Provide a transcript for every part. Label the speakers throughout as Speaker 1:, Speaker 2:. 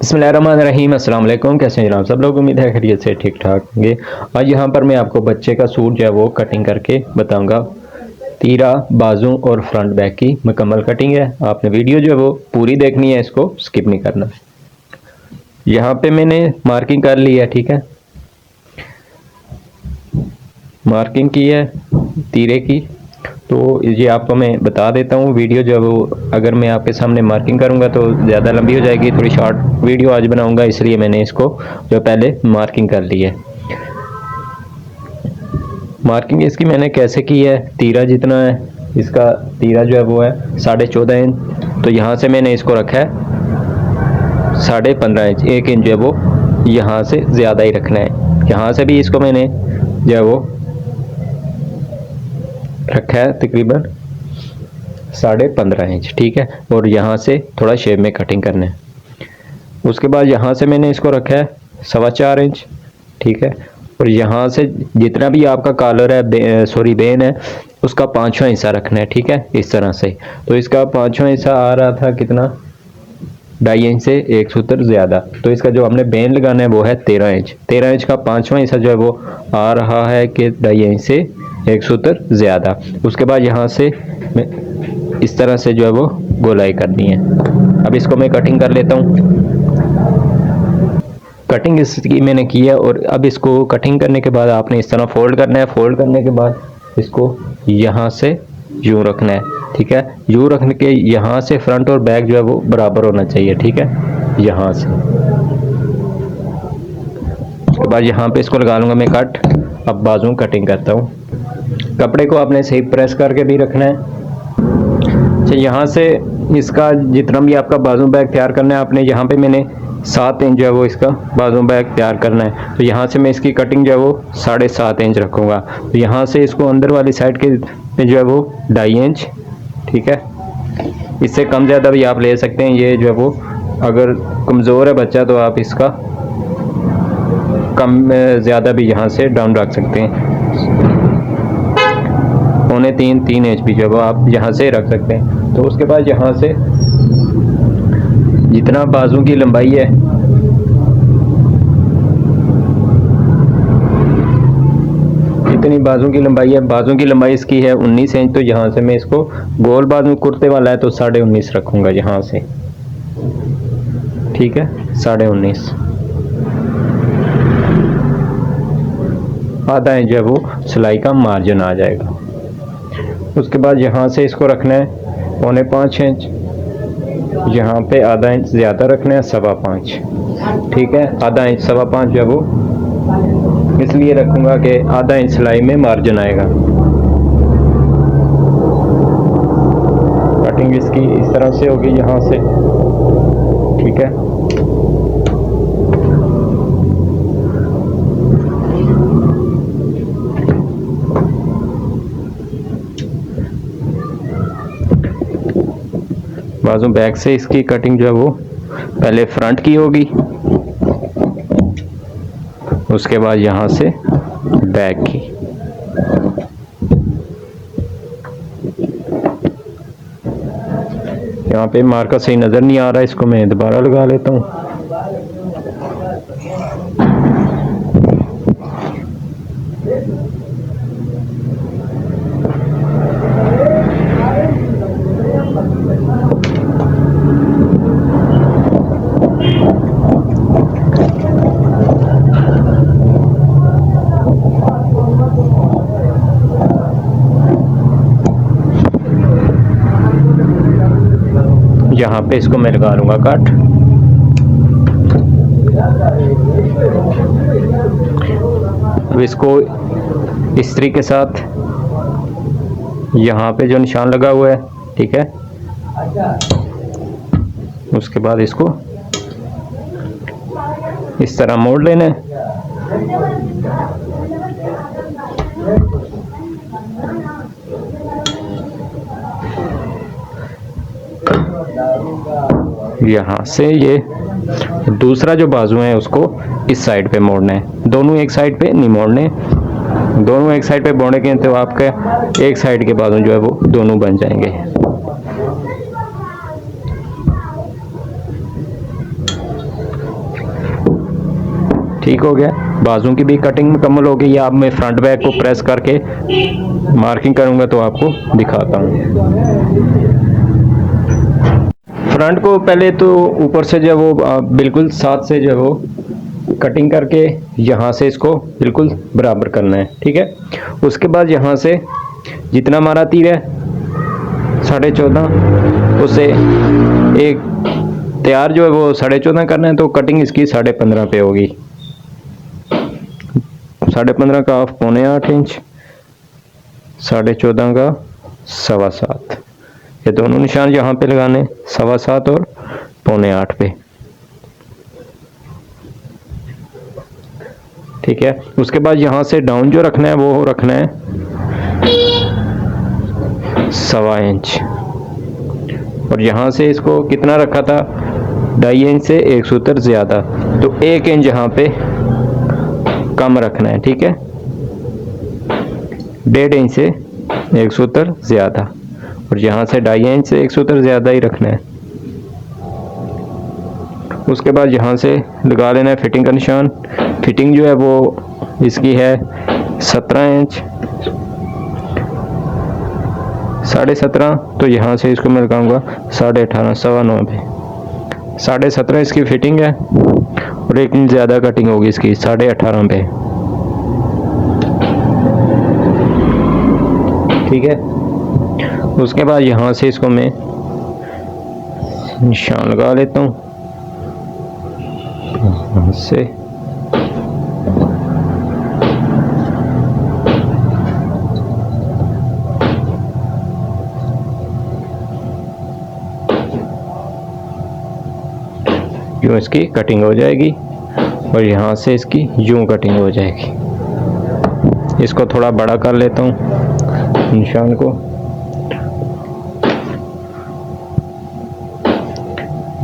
Speaker 1: बिस्मिल्लाहिर्रहमानिर्रहीम। अस्सलाम वालेकुम। कैसे हैं जनाब सब लोग? उम्मीद है खैरियत से ठीक ठाक होंगे। आज यहाँ पर मैं आपको बच्चे का सूट जो है वो कटिंग करके बताऊंगा। तीरा, बाजू और फ्रंट बैक की मुकम्मल कटिंग है। आपने वीडियो जो है वो पूरी देखनी है, इसको स्किप नहीं करना। यहाँ पे मैंने मार्किंग कर ली है, ठीक है। मार्किंग की है तीरे की, तो ये आपको मैं बता देता हूँ। वीडियो जो है वो अगर मैं आपके सामने मार्किंग करूँगा तो ज़्यादा लंबी हो जाएगी, थोड़ी शॉर्ट वीडियो आज बनाऊँगा, इसलिए मैंने इसको जो पहले मार्किंग कर ली है। मार्किंग इसकी मैंने कैसे की है, तीरा जितना है इसका तीरा जो है वो है 14.5 इंच, तो यहाँ से मैंने इसको रखा है 15.5 इंच। 1 इंच जो है वो यहाँ से ज़्यादा ही रखना है। यहाँ से भी इसको मैंने जो है वो रखा है तकरीबन 15.5 इंच, ठीक है। और यहाँ से थोड़ा शेप में कटिंग करना है। उसके बाद यहाँ से मैंने इसको रखा है 4.25 इंच, ठीक है। और यहाँ से जितना भी आपका कॉलर है बेन है, उसका 5वां हिस्सा रखना है, ठीक है, इस तरह से। तो इसका 5वां हिस्सा आ रहा था कितना, 2.5 इंच से 1 सूत्र ज़्यादा। तो इसका जो हमने बेन लगाना है वो है 13 इंच। 13 इंच का 5वां हिस्सा जो है वो आ रहा है कि 2.5 इंच से 1 सूत्र ज़्यादा। उसके बाद यहाँ से इस तरह से जो है वो गोलाई करनी है। अब इसको मैं कटिंग कर लेता हूँ। कटिंग इसकी मैंने की है, और अब इसको कटिंग करने के बाद आपने इस तरह फोल्ड करना है। फोल्ड करने के बाद इसको यहाँ से यूँ रखना है, ठीक है। यूँ रखने के यहाँ से फ्रंट और बैक जो है वो बराबर होना चाहिए, ठीक है। यहाँ से उसके बाद यहाँ पे इसको लगा लूँगा मैं कट। अब बाजू कटिंग करता हूँ। कपड़े को आपने सही प्रेस करके भी रखना है। अच्छा, यहाँ से इसका जितना भी आपका बाजू बैक तैयार करना है, आपने यहाँ पे मैंने 7 इंच जो है वो इसका बाजू बैक तैयार करना है। तो यहाँ से मैं इसकी कटिंग जो है वो 7.5 इंच रखूँगा। तो यहाँ से इसको अंदर वाली साइड के पे जो है वो 2.5 इंच, ठीक है। इससे कम ज़्यादा भी आप ले सकते हैं। ये जो है वो अगर कमज़ोर है बच्चा तो आप इसका कम ज़्यादा भी यहाँ से डाउन रख सकते हैं। 3.25 इंच भी जो है वो आप यहाँ से रख सकते हैं। तो उसके बाद यहाँ से जितना बाजू की लंबाई है, इतनी बाजू की लंबाई है। बाजू की लंबाई इसकी है 19 इंच। तो यहाँ से मैं इसको गोल बाजू कुर्ते वाला है तो 19.5 रखूँगा यहाँ से, ठीक है। 19.5 आधा इंच है वो सिलाई का मार्जिन आ जाएगा। उसके बाद यहाँ से इसको रखना है 4.25 इंच। यहाँ पे आधा इंच ज़्यादा रखना है 5.25, ठीक है। आधा इंच 5.25 जो है वो इसलिए रखूँगा कि आधा इंच सिलाई में मार्जिन आएगा। कटिंग इसकी इस तरह से होगी यहाँ से, ठीक है। बाजू बैक से इसकी कटिंग जो है वो पहले फ्रंट की होगी, उसके बाद यहाँ से बैक की। यहाँ पे मार्कर सही नज़र नहीं आ रहा है, इसको मैं दोबारा लगा लेता हूँ। यहाँ पे इसको मैं लगा लूँगा कट। अब इसको इस्त्री के साथ यहाँ पे जो निशान लगा हुआ है, ठीक है, उसके बाद इसको इस तरह मोड़ लेना है। यहाँ से ये दूसरा जो बाजू है उसको इस साइड पे मोड़ना है। दोनों एक साइड पे नहीं मोड़ने, दोनों एक साइड पे मोड़ने के तो आपके एक साइड के बाजू जो है वो दोनों बन जाएंगे। ठीक हो गया। बाजू की भी कटिंग मुकम्मल हो गई। अब मैं फ्रंट बैक को प्रेस करके मार्किंग करूंगा तो आपको दिखाता हूँ। फ्रंट को पहले तो ऊपर से जो वो बिल्कुल साथ से जो वो कटिंग करके यहाँ से इसको बिल्कुल बराबर करना है, ठीक है। उसके बाद यहाँ से जितना हमारा तीर है 14.5 उससे एक तैयार जो है वो 14.5 करना है, तो कटिंग इसकी 15.5 पे होगी। 15.5 का हाफ 7.25 इंच, 14.5 का 7.25। ये दोनों निशान यहाँ पे लगाने 7.25 और 7.25 पे, ठीक है। उसके बाद यहाँ से डाउन जो रखना है वो रखना है 1.25 इंच, और यहाँ से इसको कितना रखा था 2.5 इंच से 1 सूत्र ज़्यादा, तो 1 इंच यहाँ पे कम रखना है, ठीक है। 1.5 इंच से 1 सूत्र ज़्यादा, और यहाँ से 2.5 इंच से 1 सूत्र ज़्यादा ही रखना है। उसके बाद यहाँ से लगा लेना है फिटिंग का निशान। फिटिंग जो है वो इसकी है 17 इंच, 17.5, तो यहाँ से इसको मैं लगाऊंगा 18.5, 9.25 पे। 17.5 इसकी फिटिंग है, और 1 इंच ज़्यादा कटिंग होगी इसकी 18.5 पे, ठीक है। उसके बाद यहाँ से इसको मैं निशान लगा लेता हूँ यहाँ से। यूँ इसकी कटिंग हो जाएगी, और यहाँ से इसकी यूँ कटिंग हो जाएगी। इसको थोड़ा बड़ा कर लेता हूँ निशान को,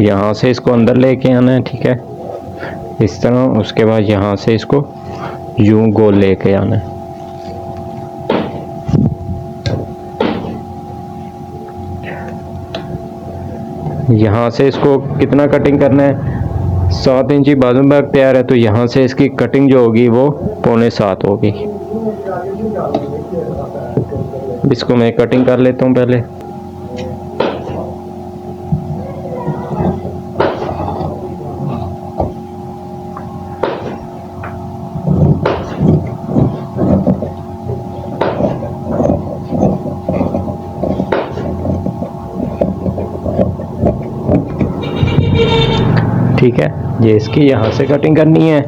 Speaker 1: यहाँ से इसको अंदर लेके आना है, ठीक है, इस तरह। उसके बाद यहाँ से इसको यूं गोल लेके आना है। यहाँ से इसको कितना कटिंग करना है 7 इंची बाजू बैग तैयार है, तो यहाँ से इसकी कटिंग जो होगी वो 6.25 होगी। इसको मैं कटिंग कर लेता हूँ पहले। ठीक है, ये इसकी यहाँ से कटिंग करनी है।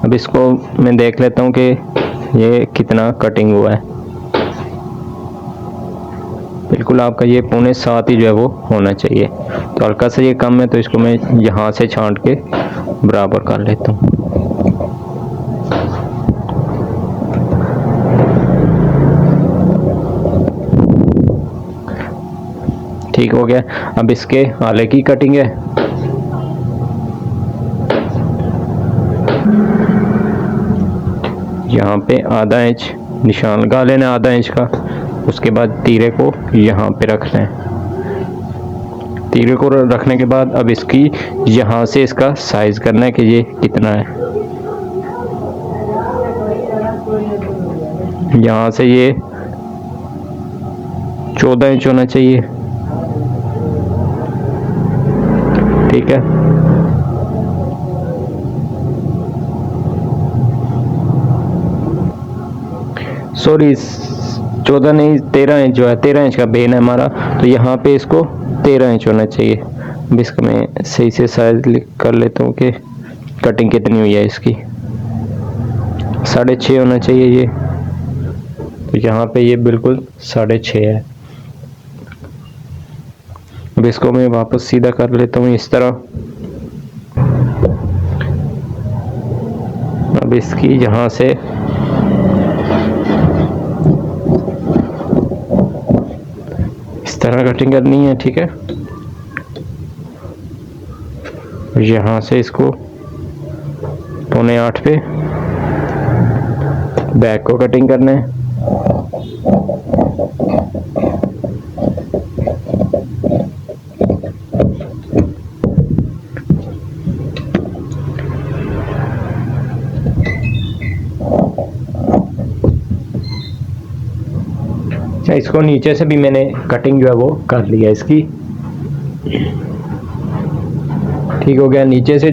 Speaker 1: अब इसको मैं देख लेता हूँ कि ये कितना कटिंग हुआ है। बिल्कुल आपका ये 6.25 ही जो है वो होना चाहिए, तो हल्का सा ये कम है, तो इसको मैं यहाँ से छांट के बराबर कर लेता हूँ। ठीक हो गया। अब इसके आले की कटिंग है। यहाँ पे ½ इंच निशान लगा लेना है, ½ इंच का। उसके बाद तीरे को यहाँ पे रखना है। तीरे को रखने के बाद अब इसकी यहाँ से इसका साइज करना है कि ये कितना है। यहाँ से ये 14 इंच होना चाहिए, ठीक है। सॉरी 14 नहीं 13 इंच जो है, 13 इंच का बेन है हमारा, तो यहाँ पे इसको 13 इंच होना चाहिए। अब इसका मैं सही से साइज कर लेता हूँ कि कटिंग कितनी हुई है इसकी। 6.5 होना चाहिए ये, तो यहाँ पे ये बिल्कुल 6.5 है। अब इसको मैं वापस सीधा कर लेता हूँ इस तरह। अब इसकी यहाँ से इस तरह कटिंग करनी है, ठीक है। यहाँ से इसको 7.25 पे बैक को कटिंग करना है। इसको नीचे से भी मैंने कटिंग जो है वो कर लिया इसकी, ठीक हो गया। नीचे से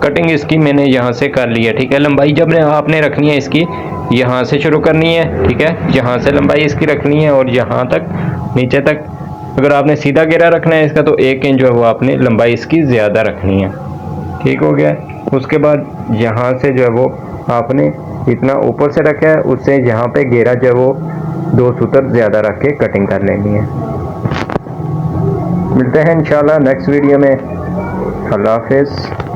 Speaker 1: कटिंग इसकी मैंने यहाँ से कर लिया, ठीक है। लंबाई जब आपने रखनी है इसकी यहाँ से शुरू करनी है, ठीक है, यहाँ से लंबाई इसकी रखनी है और यहाँ तक नीचे तक। अगर आपने सीधा घेरा रखना है इसका तो 1 इंच जो है वो आपने लंबाई इसकी ज़्यादा रखनी है, ठीक हो गया। उसके बाद यहाँ से जो है वो आपने इतना ऊपर से रखा है, उससे यहाँ पे घेरा जो है वो 2 सूत्र ज़्यादा रख के कटिंग कर लेनी है। मिलते हैं इंशाल्लाह नेक्स्ट वीडियो में। अल्लाह हाफिज़।